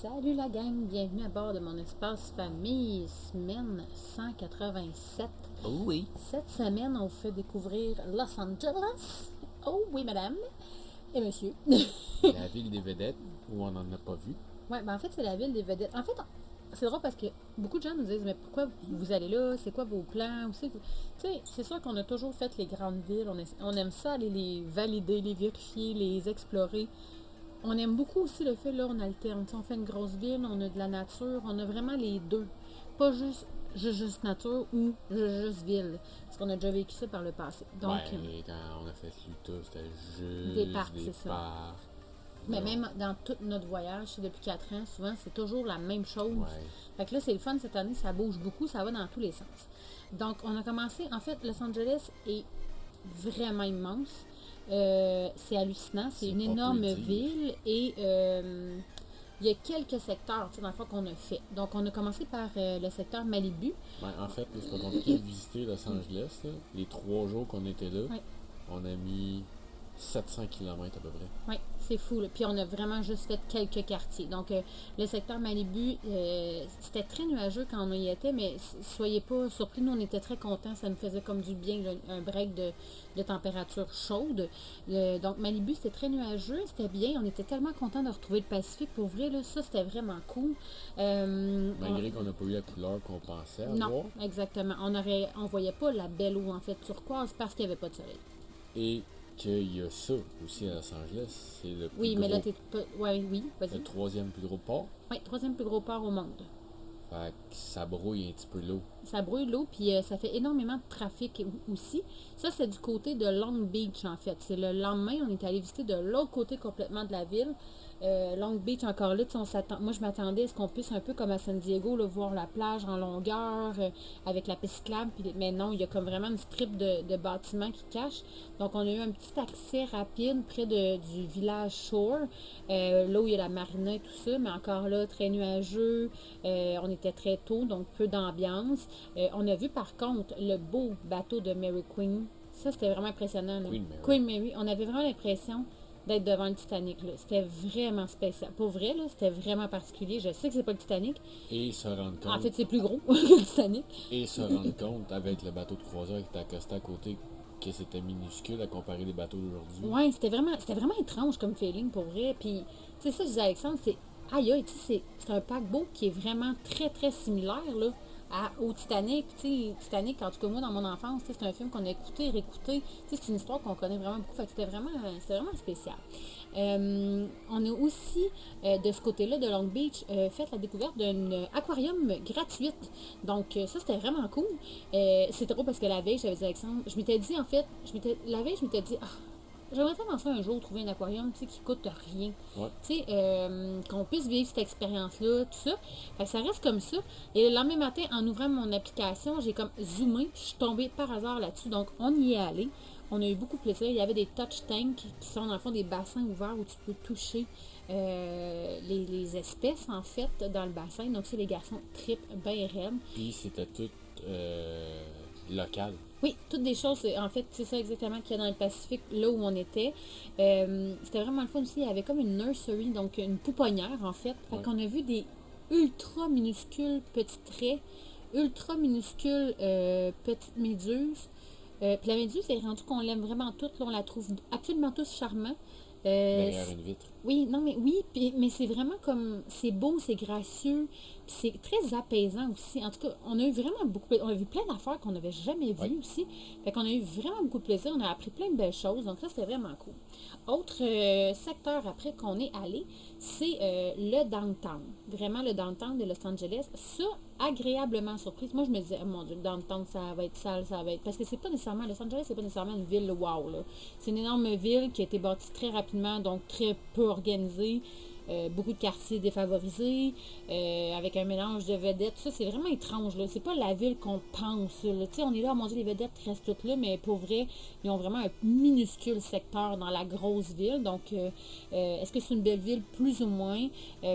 Salut la gang, bienvenue à bord de mon espace famille, semaine 187. Oh oui. Cette semaine, on vous fait découvrir Los Angeles. Oh oui, madame et monsieur. La ville des vedettes, où on n'en a pas vu. Ouais, ben en fait, c'est la ville des vedettes. En fait, c'est drôle parce que beaucoup de gens nous disent, mais pourquoi vous allez là? C'est quoi vos plans? Tu sais, c'est sûr qu'on a toujours fait les grandes villes. On aime ça, aller les valider, les vérifier, les explorer. On aime beaucoup aussi le fait, là, on alterne. T'sais, on fait une grosse ville, on a de la nature, on a vraiment les deux. Pas juste nature ou juste ville. Parce qu'on a déjà vécu ça par le passé. Donc, Ouais, quand on a fait Utah, c'était juste des parcs, des c'est ça. parcs. Mais Non. même dans tout notre voyage, depuis 4 ans, souvent, c'est toujours la même chose. Ouais. Fait que là, c'est le fun cette année, ça bouge beaucoup, ça va dans tous les sens. Donc, on a commencé, en fait, Los Angeles est vraiment immense. C'est hallucinant, c'est une pas peu énorme dire. ville et il y a quelques secteurs, dans le fond, qu'on a fait. Donc, on a commencé par le secteur Malibu. Ouais, en fait, c'est pas compliqué de visiter Los Angeles. Là. Les 3 jours qu'on était là, Ouais. on a mis 700 km à peu près. Oui, c'est fou. Là. Puis on a vraiment juste fait quelques quartiers. Donc, le secteur Malibu, c'était très nuageux quand on y était, mais soyez pas surpris. Nous, on était très contents. Ça nous faisait comme du bien, là, un break de température chaude. Donc, Malibu, c'était très nuageux. C'était bien. On était tellement contents de retrouver le Pacifique. Pour vrai, là, ça, c'était vraiment cool. Malgré qu'on n'a pas eu la couleur qu'on pensait avoir. Non, exactement. On voyait pas la belle eau, en fait, turquoise parce qu'il n'y avait pas de soleil. Et qu'il y a ça aussi à Los Angeles. C'est le plus Oui, gros, mais là, t'es pas. Ouais, oui, vas-y. le 3e plus gros port. Oui, troisième plus gros port au monde. Fait que ça brouille un petit peu l'eau. Ça brûle l'eau, puis ça fait énormément de trafic aussi. Ça, c'est du côté de Long Beach, en fait. C'est le lendemain, on est allé visiter de l'autre côté complètement de la ville. Long Beach, encore là, moi, je m'attendais à ce qu'on puisse, un peu comme à San Diego, là, voir la plage en longueur, avec la piste cyclable. Mais non, il y a comme vraiment une strip de bâtiments qui cachent. Donc, on a eu un petit accès rapide près du village Shore, là où il y a la marina et tout ça. Mais encore là, très nuageux. On était très tôt, donc peu d'ambiance. On a vu par contre le beau bateau de Mary Queen. Ça, c'était vraiment impressionnant. Là. Queen Mary. Queen Mary. On avait vraiment l'impression d'être devant le Titanic. Là. C'était vraiment spécial. Pour vrai, là, c'était vraiment particulier. Je sais que c'est pas le Titanic. Et se rendre compte. En fait, c'est plus gros que le Titanic. Et se rendre compte avec le bateau de croisière qui était accosté à côté que c'était minuscule à comparer des bateaux d'aujourd'hui. Ouais, c'était vraiment étrange comme feeling pour vrai. Puis, tu sais, ça, je disais à Alexandre, c'est aïe aïe, tu sais, c'est un paquebot qui est vraiment très très similaire là, au Titanic. Tu sais, Titanic, en tout cas moi dans mon enfance, c'est un film qu'on a écouté, réécouté. Tu sais, c'est une histoire qu'on connaît vraiment beaucoup. Fait que c'était vraiment spécial. On a aussi, de ce côté-là de Long Beach, fait la découverte d'un aquarium gratuite. Donc, ça, c'était vraiment cool. C'est drôle parce que la veille, j'avais dit à Alexandre, je m'étais dit, en fait, la veille, je m'étais dit, ah, j'aimerais tellement ça un jour trouver un aquarium qui coûte rien. Ouais. Tu sais, qu'on puisse vivre cette expérience-là, tout ça. Fait que ça reste comme ça. Et le lendemain matin, en ouvrant mon application, j'ai comme zoomé, puis je suis tombée par hasard là-dessus. Donc, on y est allé. On a eu beaucoup de plaisir. Il y avait des touch tanks qui sont dans le fond des bassins ouverts où tu peux toucher les espèces en fait dans le bassin. Donc, c'est les garçons trip bien raides. Puis c'était tout local. Oui, toutes des choses, en fait, c'est ça exactement qu'il y a dans le Pacifique, là où on était. C'était vraiment le fun aussi. Il y avait comme une nursery, donc une pouponnière, en fait. Fait qu'on a vu des ultra minuscules petits traits, ultra minuscules petites méduses. Puis la méduse est rendue qu'on l'aime vraiment toutes. Là, on la trouve absolument tous charmants. Derrière une vitre. Oui, non, mais oui, mais c'est vraiment comme, c'est beau, c'est gracieux, puis c'est très apaisant aussi. En tout cas, on a eu vraiment on a vu plein d'affaires qu'on n'avait jamais vues aussi. Fait qu'on a eu vraiment beaucoup de plaisir, on a appris plein de belles choses, donc ça, c'était vraiment cool. Autre secteur après qu'on est allé, c'est le downtown. Vraiment le downtown de Los Angeles. Ça, agréablement surprise. Moi, je me disais, oh mon Dieu, le downtown, ça va être sale, ça va être. Parce que c'est pas nécessairement, Los Angeles, c'est pas nécessairement une ville wow, là. C'est une énorme ville qui a été bâtie très rapidement, donc très peu organisée. Beaucoup de quartiers défavorisés, avec un mélange de vedettes. Ça, c'est vraiment étrange. Là. C'est pas la ville qu'on pense. Tu sais, on est là, mon Dieu, les vedettes restent toutes là, mais pour vrai, ils ont vraiment un minuscule secteur dans la grosse ville. Donc, est-ce que c'est une belle ville? Plus ou moins.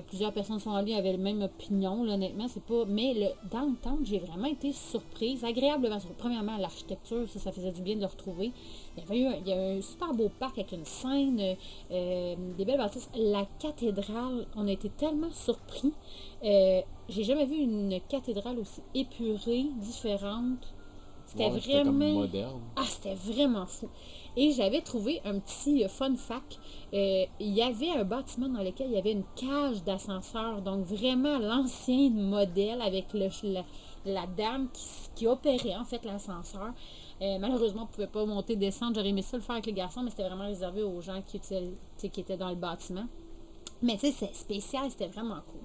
Plusieurs personnes sont allées avec la même opinion, là, honnêtement. C'est pas. Mais le downtown, j'ai vraiment été surprise, agréablement surprise. Premièrement, l'architecture, ça faisait du bien de le retrouver. Il y a un super beau parc avec une scène, des belles bâtisses. La cathédrale cathédrale, on a été tellement surpris. J'ai jamais vu une cathédrale aussi épurée, différente. C'était C'était comme vraiment... moderne. Ah, c'était vraiment fou. Et j'avais trouvé un petit fun fact. Il y avait un bâtiment dans lequel il y avait une cage d'ascenseur. Donc, vraiment l'ancien modèle avec la dame qui opérait, en fait, l'ascenseur. Malheureusement, on ne pouvait pas monter, descendre. J'aurais aimé ça le faire avec les garçons, mais c'était vraiment réservé aux gens qui étaient dans le bâtiment. Mais tu sais, c'est spécial, c'était vraiment cool.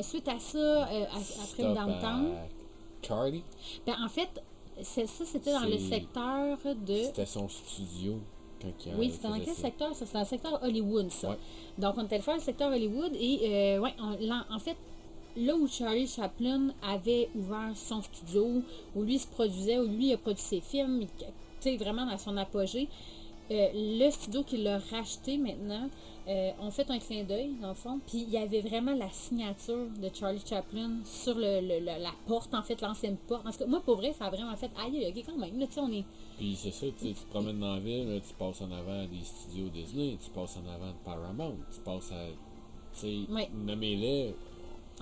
Suite à ça, après le downtown... Charlie? Ben, en fait, c'était dans le secteur de... C'était son studio. Oui, c'était dans quel secteur? Ça, c'était dans le secteur Hollywood, ça. Ouais. Donc, on était allé faire le secteur Hollywood et, en fait, là où Charlie Chaplin avait ouvert son studio, où lui se produisait, où lui a produit ses films, tu sais, vraiment dans son apogée, le studio qu'il a racheté maintenant, on fait un clin d'œil, dans le fond, puis il y avait vraiment la signature de Charlie Chaplin sur la porte, en fait, l'ancienne porte. Parce que moi, pour vrai, ça a vraiment fait, aïe, ok, quand même, là, tu sais, on est... Puis c'est ça, tu te promènes dans la ville, là, tu passes en avant des studios Disney, tu passes en avant de Paramount, tu passes à, tu sais, nommez-les.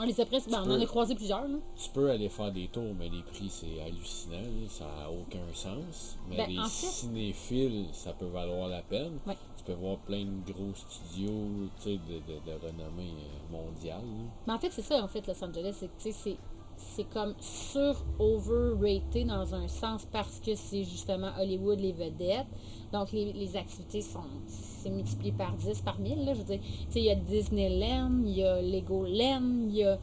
On les a presque, on en a croisé plusieurs, là. Tu peux aller faire des tours, mais les prix, c'est hallucinant, là, ça n'a aucun sens. Mais les cinéphiles, ça peut valoir la peine. Ouais. Tu peux voir plein de gros studios, tu sais, de renommée mondiale. Mais en fait, c'est ça, en fait, Los Angeles, c'est que, tu sais, c'est comme sur-overrated dans un sens parce que c'est justement Hollywood, les vedettes. Donc, les activités c'est multiplié par 10, par 1000, là, je veux dire. Tu sais, il y a Disneyland, il y a Legoland, il y a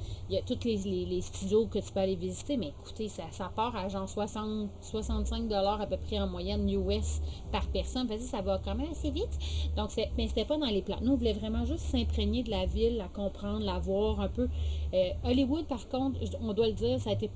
tous les studios que tu peux aller visiter, mais écoutez, ça part à genre 65$ à peu près en moyenne US par personne. Parce que ça va quand même assez vite. Donc, mais c'était pas dans les plans. Nous, on voulait vraiment juste s'imprégner de la ville, la comprendre, la voir un peu. Hollywood, par contre, on doit le dire, ça a été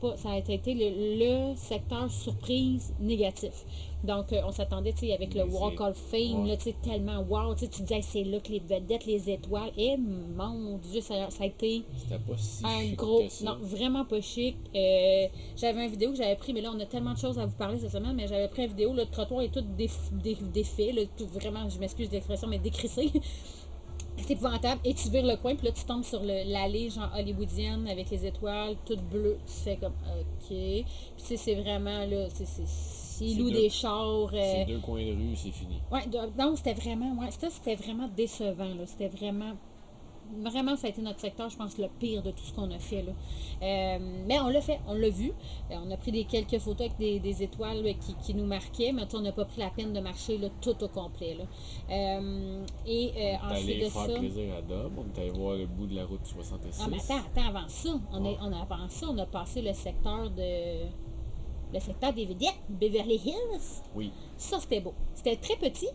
le secteur surprise négatif. Donc, on s'attendait, tu sais, avec le Walk of Fame, là, tu sais, tellement wow, tu sais, tu disais, c'est là que les vedettes, les étoiles, et mon Dieu, ça a été c'était pas si un chic gros, que ça. non, vraiment pas chic. J'avais une vidéo que j'avais pris, mais là, on a tellement de choses à vous parler cette semaine, mais j'avais pris une vidéo, le trottoir est tout défait, là, tout vraiment, je m'excuse d'expression, mais décrissé. C'est épouvantable. Et tu vires le coin, puis là, tu tombes sur l'allée, genre hollywoodienne, avec les étoiles, toutes bleues. Tu fais comme, OK. Puis, tu sais, c'est vraiment, là, il loue des chars. C'est 2 coins de rue, c'est fini. Ouais, donc, c'était vraiment, c'était vraiment décevant, là. C'était vraiment, ça a été notre secteur, je pense, le pire de tout ce qu'on a fait, là. Mais on l'a fait, on l'a vu. On a pris quelques photos avec des étoiles qui nous marquaient, mais on n'a pas pris la peine de marcher là, tout au complet, là. Ensuite de ça... faire plaisir à Dom, on est allé voir le bout de la route 66. Ah, mais attends, avant ça, on a passé le secteur des vedettes, Beverly Hills. Oui. Ça, c'était beau. C'était très petit,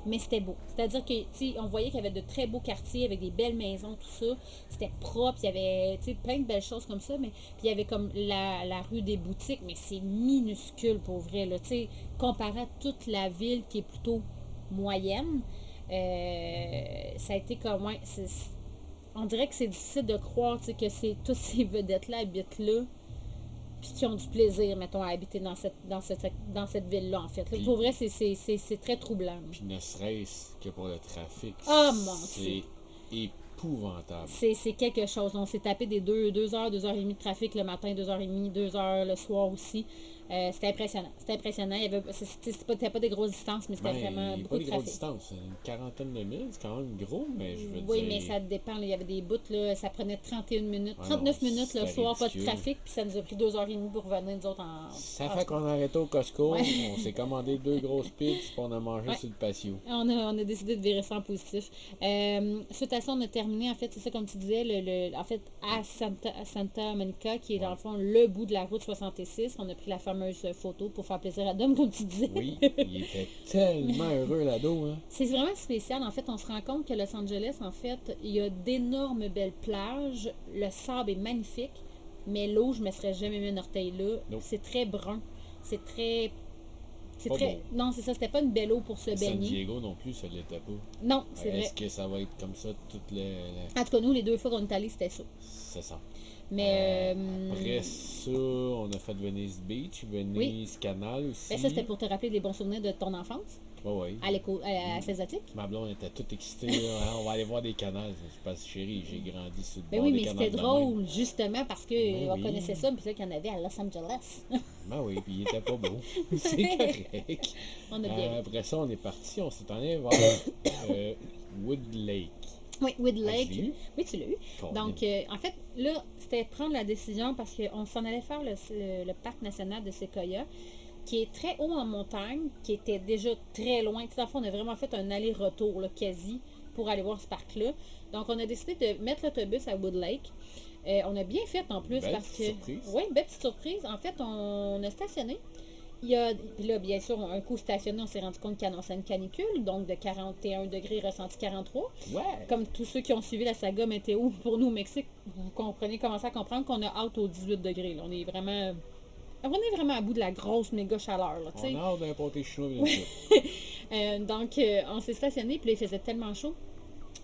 mais c'était beau. C'est-à-dire que, tu sais, on voyait qu'il y avait de très beaux quartiers avec des belles maisons, tout ça. C'était propre, il y avait, tu sais, plein de belles choses comme ça, mais puis il y avait comme la rue des boutiques, mais c'est minuscule pour vrai, là, tu sais, comparé à toute la ville qui est plutôt moyenne, ça a été comme, ouais, on dirait que c'est difficile de croire, tu sais, que toutes ces vedettes-là habitent là, puis qui ont du plaisir, mettons, à habiter dans cette ville-là, en fait. Là, pour vrai, c'est très troublant. Puis ne serait-ce que pour le trafic. Ah, mon Dieu! C'est épouvantable. C'est quelque chose. On s'est tapé des 2 heures, 2h30 de trafic le matin, 2h30, 2 heures le soir aussi. C'était impressionnant. C'était pas des grosses distances, mais c'était vraiment beaucoup de trafic. Pas des grosses distances. Une quarantaine de milles, c'est quand même gros, mais je veux dire... Oui, mais ça dépend. Il y avait des bouts, là, ça prenait 31 minutes, 39 minutes le soir, pas de trafic, puis ça nous a pris 2h30 pour revenir, nous autres, Ça fait qu'on a arrêté au Costco, on s'est commandé 2 grosses pizzas, puis on a mangé sur le patio. On a décidé de virer ça en positif. Suite à ça, on a terminé, en fait, c'est ça, comme tu disais, en fait, à Santa Monica, qui est dans le fond le bout de la route 66. On a pris la fameuse photo pour faire plaisir à Dom, comme tu disais. Oui, il était tellement heureux, l'ado. Hein? C'est vraiment spécial. En fait, on se rend compte que Los Angeles, en fait, il y a d'énormes belles plages. Le sable est magnifique, mais l'eau, je ne me serais jamais mis un orteil là. Nope. C'est très brun. C'est très... Beau. Non, c'est ça, c'était pas une belle eau pour se baigner. San Diego non plus, ça l'était pas. Non, c'est vrai. Est-ce que ça va être comme ça toutes les... En tout cas, nous, les 2 fois qu'on est allés, c'était ça. C'est ça. Mais après ça, on a fait Venice Beach, Venice Canal aussi. Ben ça, c'était pour te rappeler des bons souvenirs de ton enfance. à Césotique. Ma blonde était toute excitée. Là, on va aller voir des canals. C'est parce que, chérie, j'ai grandi sur le Ben bord oui, des mais canals c'était drôle, justement, parce qu'on connaissait ça, puis ça qu'il y en avait à Los Angeles. Ben oui, puis il était pas beau. C'est correct. On a bien Après ça, on est parti. On s'est allé vers Wood Lake. Oui, Wood Ah, Lake. je l'ai eu? Oui, tu l'as eu. Donc, en fait, là, c'était prendre la décision parce qu'on s'en allait faire le parc national de Sequoia, qui est très haut en montagne, qui était déjà très loin. Tout à fait, on a vraiment fait un aller-retour, là, quasi, pour aller voir ce parc-là. Donc, on a décidé de mettre l'autobus à Wood Lake. On a bien fait en plus parce que. Oui, belle petite surprise. En fait, on a stationné. Puis là, bien sûr, un coup stationné, on s'est rendu compte qu'il annonçait une canicule, donc de 41 degrés ressenti 43. Ouais. Comme tous ceux qui ont suivi la saga météo pour nous au Mexique, vous commencez à comprendre qu'on a hâte aux 18 degrés. Là. On est vraiment à bout de la grosse méga chaleur. Là, on a hâte d'un pâté chinois, bien sûr. Donc, on s'est stationné, puis là, il faisait tellement chaud.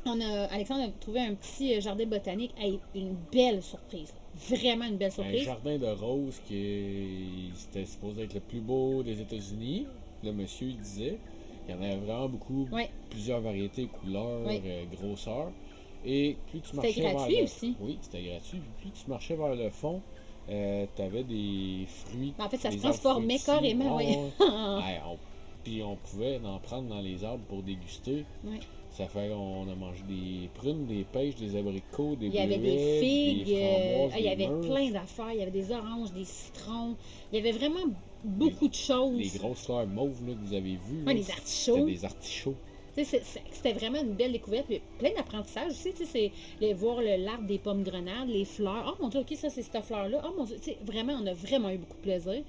Alexandre a trouvé un petit jardin botanique. Hey, une belle surprise. Vraiment une belle surprise. Un jardin de roses qui était supposé être le plus beau des États-Unis. Le monsieur disait. Il y en avait vraiment beaucoup. Oui. Plusieurs variétés, couleurs, grosseurs. Et plus tu marchais vers gratuit le... aussi. Oui, c'était gratuit. Plus tu marchais vers le fond, tu avais des fruits. En fait, ça se transformait carrément, oui. Puis on pouvait en prendre dans les arbres pour déguster. Oui. Ça fait qu'on a mangé des prunes, des pêches, des abricots, des bleuets, il y avait des figues, des framboises, il y avait plein d'affaires. Il y avait des oranges, des citrons. Il y avait vraiment beaucoup de choses. Les grosses fleurs mauves là, que vous avez vues. Oui, les artichauts. C'était des artichauts. C'était vraiment une belle découverte, puis plein d'apprentissage aussi. C'est voir l'arbre des pommes grenades, les fleurs. Oh mon Dieu, ok, ça c'est cette fleur-là. Oh mon Dieu, vraiment, on a vraiment eu beaucoup de plaisir.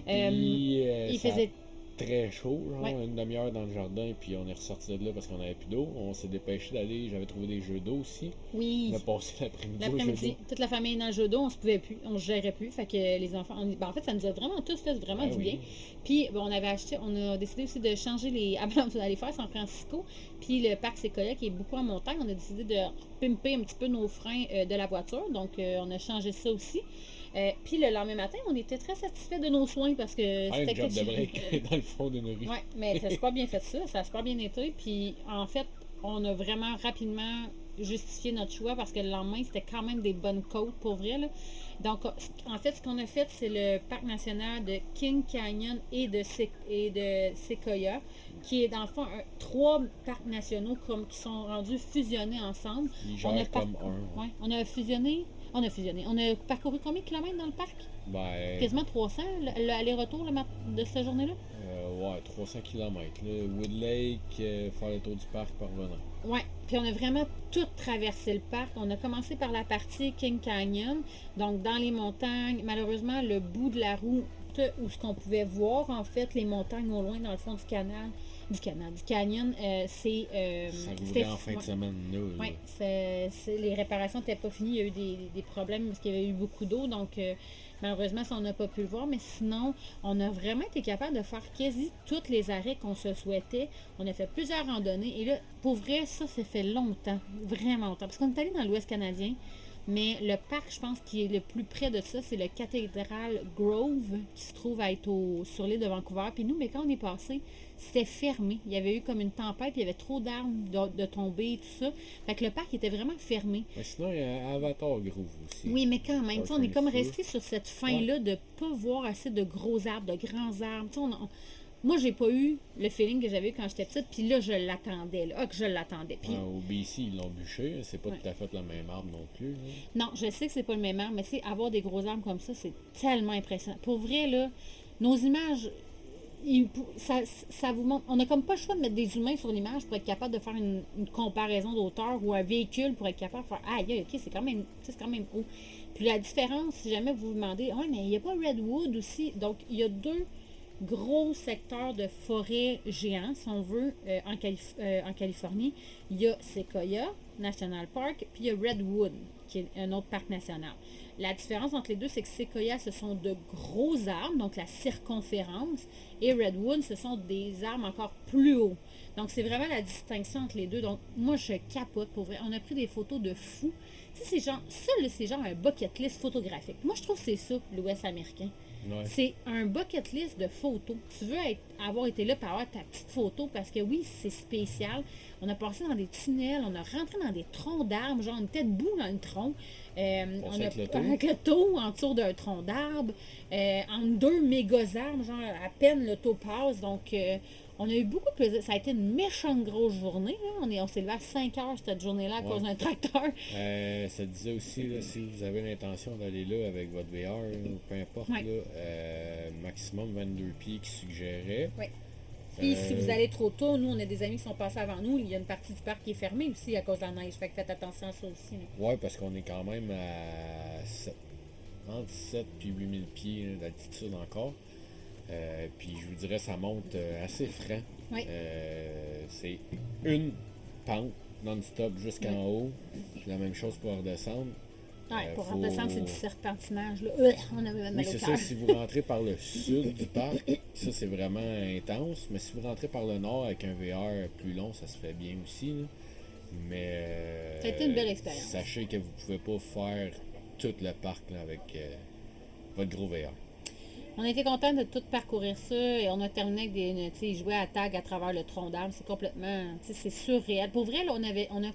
Il faisait très chaud, une demi-heure dans le jardin, puis on est ressorti de là parce qu'on n'avait plus d'eau. On s'est dépêché d'aller, j'avais trouvé des jeux d'eau aussi. Oui. On a passé l'après-midi. Toute la famille dans le jeu d'eau, on se pouvait plus, on se gérait plus. Fait que les enfants, en fait, ça nous a vraiment tous fait vraiment du bien. Puis, on a décidé aussi de changer les avant d'aller faire San Francisco. Puis le parc Sequoia, qui est beaucoup en montagne, on a décidé de pimper un petit peu nos freins de la voiture. Donc, on a changé ça aussi. Puis le lendemain matin, on était très satisfaits de nos soins parce que c'était un job de break dans le fond d'une rue. Oui, mais ça s'est pas bien fait ça a super bien été. Puis en fait, on a vraiment rapidement justifié notre choix parce que le lendemain, c'était quand même des bonnes côtes pour vrai. Là. Donc, en fait, ce qu'on a fait, c'est le parc national de King Canyon et de Sequoia, qui est dans le fond 3 parcs nationaux qui sont rendus fusionnés ensemble. On a fusionné. On a parcouru combien de kilomètres dans le parc? Quasiment 300, l'aller-retour de cette journée-là? 300 km. Wood Lake, faire le tour du parc par revenant. Oui, puis on a vraiment tout traversé le parc. On a commencé par la partie King Canyon, donc dans les montagnes. Malheureusement, le bout de la route où ce qu'on pouvait voir, en fait, les montagnes au loin dans le fond du canyon, c'est... ça en fin de semaine, là. Oui, les réparations n'étaient pas finies. Il y a eu des problèmes parce qu'il y avait eu beaucoup d'eau, donc malheureusement, ça, on n'a pas pu le voir. Mais sinon, on a vraiment été capable de faire quasi tous les arrêts qu'on se souhaitait. On a fait plusieurs randonnées. Et là, pour vrai, ça fait longtemps, vraiment longtemps. Parce qu'on est allé dans l'Ouest canadien. Mais le parc, je pense, qui est le plus près de ça, c'est le Cathedral Grove, qui se trouve à être sur l'île de Vancouver. Puis nous, mais quand on est passé, c'était fermé. Il y avait eu comme une tempête, puis il y avait trop d'arbres de tomber et tout ça. Fait que le parc était vraiment fermé. Mais sinon, il y a Avatar Grove aussi. Oui, mais quand même, on est comme resté sur cette fin-là de ne pas voir assez de gros arbres, de grands arbres. Moi, j'ai pas eu le feeling que j'avais eu quand j'étais petite, puis là, je l'attendais. Puis, au BC, ils l'ont bûché. C'est pas tout à fait le même arbre non plus. Là. Non, je sais que c'est pas le même arbre, mais avoir des gros arbres comme ça, c'est tellement impressionnant. Pour vrai, là, nos images, ça vous montre. On n'a comme pas le choix de mettre des humains sur l'image pour être capable de faire une comparaison d'auteur ou un véhicule pour être capable de faire ok, c'est quand même haut. Puis la différence, si jamais vous vous demandez, mais il n'y a pas Redwood aussi. Donc, il y a 2 gros secteurs de forêt géants, si on veut, en Californie. Il y a Sequoia National Park, puis il y a Redwood, qui est un autre parc national. La différence entre les deux, c'est que Sequoia, ce sont de gros arbres, donc la circonférence, et Redwood, ce sont des arbres encore plus hauts. Donc, c'est vraiment la distinction entre les deux. Donc, moi, je capote, pour vrai. On a pris des photos de fous. Tu sais, c'est genre un bucket list photographique. Moi, je trouve que c'est ça, l'Ouest américain. Ouais. C'est un bucket list de photos. Tu veux avoir été là pour avoir ta petite photo parce que oui, c'est spécial. On a passé dans des tunnels, on a rentré dans des troncs d'arbres, genre on était debout dans le tronc. On a avec le taux en dessous d'un tronc d'arbre, entre deux méga arbres, genre à peine le taux passe. Donc, on a eu beaucoup de plaisir. Ça a été une méchante grosse journée. Là. On s'est levé à 5 heures cette journée-là à cause d'un tracteur. Ça disait aussi, là, si vous avez l'intention d'aller là avec votre VR, ou peu importe, là, maximum 22 pieds qui suggérait. Oui. Puis si vous allez trop tôt, nous, on a des amis qui sont passés avant nous. Il y a une partie du parc qui est fermée aussi à cause de la neige. Fait que faites attention à ça aussi. Oui, parce qu'on est quand même à entre 7 et 8000 pieds d'altitude encore. Puis je vous dirais, ça monte assez franc. Oui. C'est une pente non-stop jusqu'en haut. La même chose pour redescendre. Pour redescendre, c'est du serpentinage. Là. On avait mal oui, au c'est cœur. ça. Si vous rentrez par le sud du parc, ça, c'est vraiment intense. Mais si vous rentrez par le nord avec un VR plus long, ça se fait bien aussi. Là. Mais ça a été une belle expérience. Sachez que vous ne pouvez pas faire tout le parc là, avec votre gros VR. On a été contents de tout parcourir ça et on a terminé avec des jouer à tag à travers le tronc d'arbre. C'est complètement, c'est surréel. Pour vrai, là, on a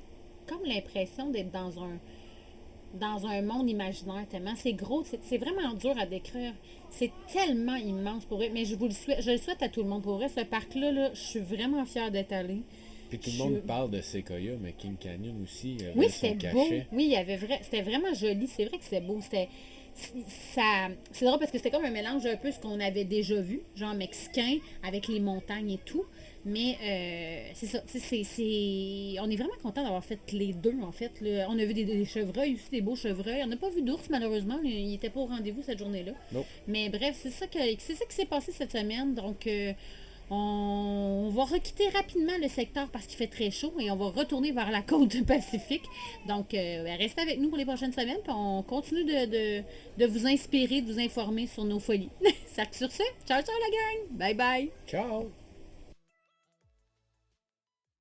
comme l'impression d'être dans un monde imaginaire tellement. C'est gros, c'est vraiment dur à décrire. C'est tellement immense pour vrai. Mais je le souhaite à tout le monde. Pour vrai, ce parc-là, là, je suis vraiment fière d'être allée. Puis tout le monde parle de Sequoia, mais King Canyon aussi. Oui, c'était beau. Oui, il y avait c'était vraiment joli. C'est vrai que c'était beau. C'est drôle parce que c'était comme un mélange un peu ce qu'on avait déjà vu, genre mexicain, avec les montagnes et tout. Mais c'est ça, on est vraiment content d'avoir fait les deux, en fait. Là. On a vu des chevreuils aussi, des beaux chevreuils. On n'a pas vu d'ours, malheureusement. Il n'était pas au rendez-vous cette journée-là. Nope. Mais bref, c'est ça qui s'est passé cette semaine. Donc, on va requitter rapidement le secteur parce qu'il fait très chaud et on va retourner vers la côte pacifique. Donc, restez avec nous pour les prochaines semaines. Puis on continue de vous inspirer, de vous informer sur nos folies. Sur ce, ciao, ciao la gang! Bye bye! Ciao!